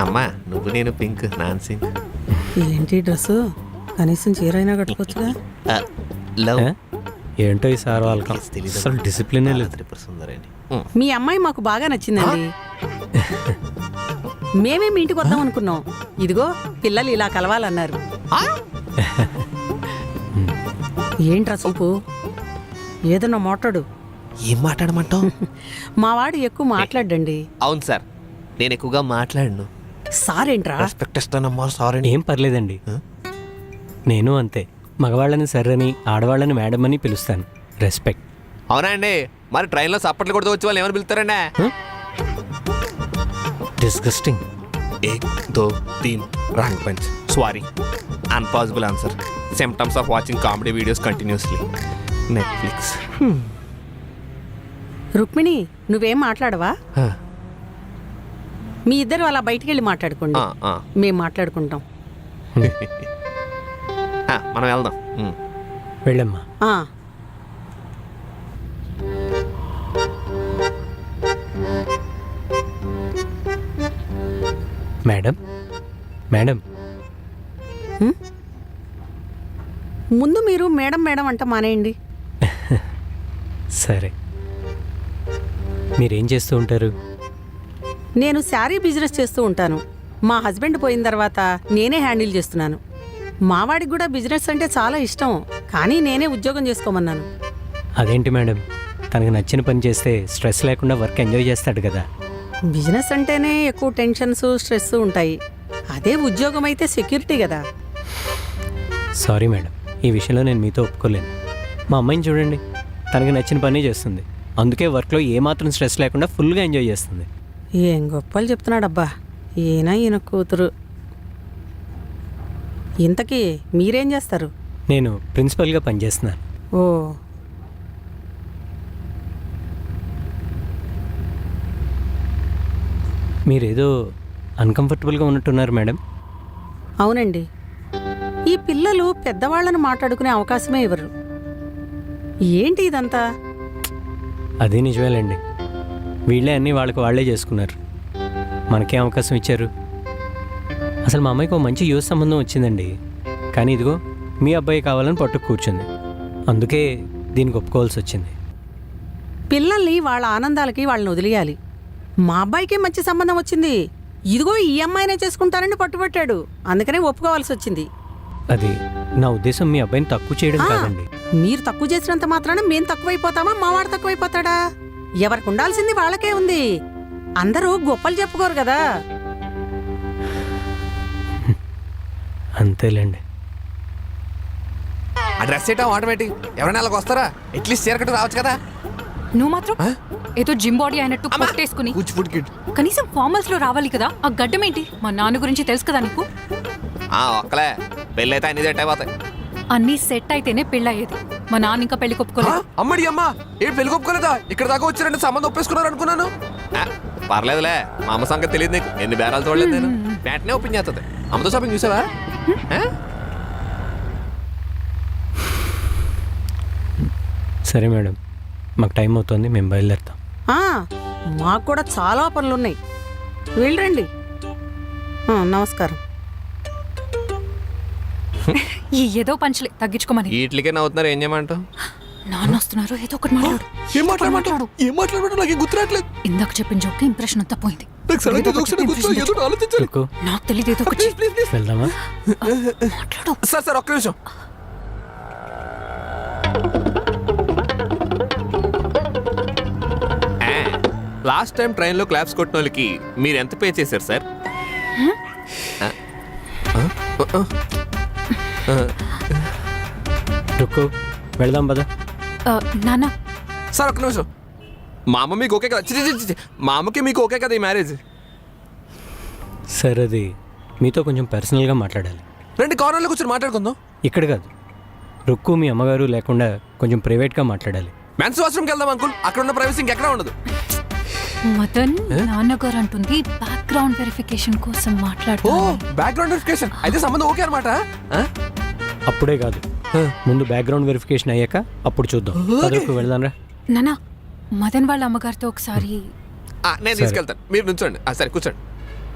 అమ్మా నువ్వు నేను పింక్ నాన్సింగ్. ఏంటి డ్రెస్సు కనీసం చీరైనా కట్టుకోవచ్చుగా. లవ్ ఏంటో ఈ సార్ వాళ్ళకి అసలు డిసిప్లినే లేదు. త్రిపుర సుందరేని. మీ అమ్మాయి మాకు బాగా నచ్చిందండి. మేమే మీ ఇంటికి వద్దాం అనుకున్నాం. ఇదిగో పిల్లలు ఇలా కలవాలన్నారు. ఏంట్రా చూపు, ఏదన్నా మాట్లాడు. ఏం మాట్లాడమంటావు? మా వాడు ఎక్కువ మాట్లాడండి. అవును సార్, నేను ఎక్కువగా మాట్లాడను. సార్ ఏంట్రా? రెస్పెక్ట్ ఇస్తానమ్మా సారీ. ఏం పర్లేదండి, నేను అంతే. మగవాళ్ళని సర్ అని, ఆడవాళ్ళని మేడం అని పిలుస్తాను. రెస్పెక్ట్. అవునా అండి? మరి ట్రైన్లో చప్పట్లు కొడుతూ వచ్చే వాళ్ళు ఏమని పిలుస్తారండి? Disgusting. 1 2 3 wrong punch. Sorry, unpossible answer. Symptoms of watching comedy videos continuously. Netflix. Rukmini నువ్వేం మాట్లాడవా? మీ ఇద్దరు అలా బయటికి వెళ్ళి మాట్లాడుకోండి, మేము మాట్లాడుకుంటాం. మనం వెళ్దాం. వెళ్ళమ్మా. Madam madam. ముందు మీరు మేడం మేడం అంట మానేయండి. సరే, మీరేం చేస్తూ ఉంటారు? నేను శారీ బిజినెస్ చేస్తూ ఉంటాను. మా హస్బెండ్ పోయిన తర్వాత నేనే హ్యాండిల్ చేస్తున్నాను. మావాడికి కూడా బిజినెస్ అంటే చాలా ఇష్టం, కానీ నేనే ఉద్యోగం చేసుకోమన్నాను. అదేంటి మేడం, తనకు నచ్చిన పని చేస్తే స్ట్రెస్ లేకుండా వర్క్ ఎంజాయ్ చేస్తాడు కదా. బిజినెస్ అంటేనే ఎక్కువ టెన్షన్స్ స్ట్రెస్ ఉంటాయి. అదే ఉద్యోగం అయితే సెక్యూరిటీ కదా. సారీ మేడం, ఈ విషయంలో నేను మీతో ఒప్పుకోలేను. మా అమ్మాయిని చూడండి, తనకు నచ్చిన పని చేస్తుంది. అందుకే వర్క్లో ఏమాత్రం స్ట్రెస్ లేకుండా ఫుల్గా ఎంజాయ్ చేస్తుంది. ఏం గొప్పలు చెప్తున్నాడబ్బా ఈయన కూతురు. ఇంతకీ మీరేం చేస్తారు? నేను ప్రిన్సిపల్గా పనిచేస్తున్నాను. ఓ, మీరేదో అన్కంఫర్టబుల్గా ఉన్నట్టున్నారు మేడం. అవునండి, ఈ పిల్లలు పెద్దవాళ్ళను మాట్లాడుకునే అవకాశమే ఇవ్వరు. ఏంటి ఇదంతా? అదే నిజమేలేండి, వీళ్ళే అన్నీ వాళ్ళకి వాళ్ళే చేసుకున్నారు. మనకే అవకాశం ఇచ్చారు. అసలు మా అమ్మాయికి ఒక మంచి యువ సంబంధం వచ్చిందండి, కానీ ఇదిగో మీ అబ్బాయి కావాలని పట్టుకు కూర్చుంది. అందుకే దీనికి ఒప్పుకోవాల్సి వచ్చింది. పిల్లల్ని వాళ్ళ ఆనందాలకి వాళ్ళని వదిలేయాలి. మా అబ్బాయికి మంచి సంబంధం వచ్చింది, ఇదిగో ఈ అమ్మాయినే చేసుకుంటానని పట్టుబట్టాడు, అందుకనే ఒప్పుకోవాల్సి వచ్చింది. అది నా ఉద్దేశం మీ అబ్బాయిని తక్కువ చేయడం కాదండి. మీరు తక్కువ చేసినంత మాత్రాన మేం తక్కువైపోతామా? మావాడు తక్కువైపోతాడా? ఎవరికి ఉండాల్సింది వాళ్ళకే ఉంది. అందరూ గొప్పలు చెప్పుకోరు కదా. అంతేలేండి. ఆ డ్రెస్ ఏంటో ఆటోమేటిక్. ఎవరైనా అలాగ వస్తారా? అట్లీస్ట్ చీరకట్టు రావచ్చు కదా. నువ్వు మాత్రం ఏదో జిమ్ బాడీ అయినట్టు కొట్టేసుకుని కనీసం ఫార్మల్స్ లో రావాలి కదా. ఆ గడ్డం ఏంటి? మా నాన్న గురించి తెలుసు కదా నీకు. ఒక్కలే పెళ్ళైతే అన్ని సెట్ అయిపోతాయి. అన్ని సెట్ అయితేనే పెళ్ళయ్యేది. మా నాన్న ఇంకా పెళ్లి కొప్పుకోలేదు. అమ్మడి అమ్మ ఏంటి పెళ్లి కొప్పుకోలేదా? ఇక్కడ దాకా వచ్చారంటే సంబంధం ఒప్పేసుకున్నారు అనుకున్నాను. పర్లేదులే, మా అమ్మ సంగతి తెలియదు నీకు. ఎన్ని బేరాలు చూడలేదు నేను. వెంటనే ఓపెన్ చేస్తుంది. అమ్మతో షాపింగ్ చూసావా? సరే మేడం, మాకు టైం అవుతుంది, మేము బయలుదేరుతాం. మాకు కూడా చాలా పనులున్నాయి, వెళ్ళండి. నమస్కారం. ఈ ఏదో పంచలే తగ్గించుకోమని. వీటికే నవ్వుతున్నారు, ఏం చేయమంటావు? నాన్న వస్తున్నారు, ఏదో ఒకటి మాట్లాడు. ఏం మాట్లాడమంటావు? నాకు గుర్తురాట్లేదు. ఇందాక చెప్పిన జోక్ ఇంప్రెషన్ అంతా పోయింది. నాకు తెలియదు, ఏదో ఒకటి వెళ్దామా? మాట్లాడు. సార్ ఒక్క నిమిషం. లాస్ట్ టైం ట్రైన్లో క్లాప్స్ కొట్టిన వాళ్ళకి మీరు ఎంత పే చేశారు సార్? రుక్కు, వెళ్దాం పద. నాన్న సార్ ఒక్క నిమిషం. మా అమ్మ మీకు ఓకే కదా? మా అమ్మకి మీకు ఓకే కదా ఈ మ్యారేజ్? సార్ అది మీతో కొంచెం పర్సనల్గా మాట్లాడాలి. రండి, కార్నర్లో కూర్చొని మాట్లాడుకుందాం. ఇక్కడ కాదు, రుక్కు మీ అమ్మగారు లేకుండా కొంచెం ప్రైవేట్గా మాట్లాడాలి. మెన్స్ వాష్రూమ్కి వెళ్దాం అంకుల్, అక్కడ ఉన్న ప్రైవసీ ఇంకెక్కడ ఉండదు. మదన్ నాన్నగారు అంటుంది బ్యాక్గ్రౌండ్ వెరిఫికేషన్ కోసం మాట్లాడుతూ. బ్యాక్గ్రౌండ్ వెరిఫికేషన్ అయితే సంబంధం ఓకే అనమాట. అప్పుడే కాదు, ముందు బ్యాక్గ్రౌండ్ వెరిఫికేషన్ అయ్యాక అప్పుడు చూద్దాం. వెళ్దాం రా. నానా, మదన్ వాళ్ళ అమ్మగారితో ఒకసారి. నేను తీసుకెళ్తాను, మీరు నుంచోండి. సరే కూర్చోండి.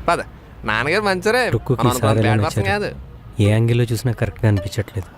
పద, నాన్నగారు మంచిరే రుక్కుకి ఈసారి ఎలా బ్యాడ్ నచ్చారు? పర్సన్ కాదు. ఏ యాంగిల్లో చూసినా కరెక్ట్గా అనిపించట్లేదు.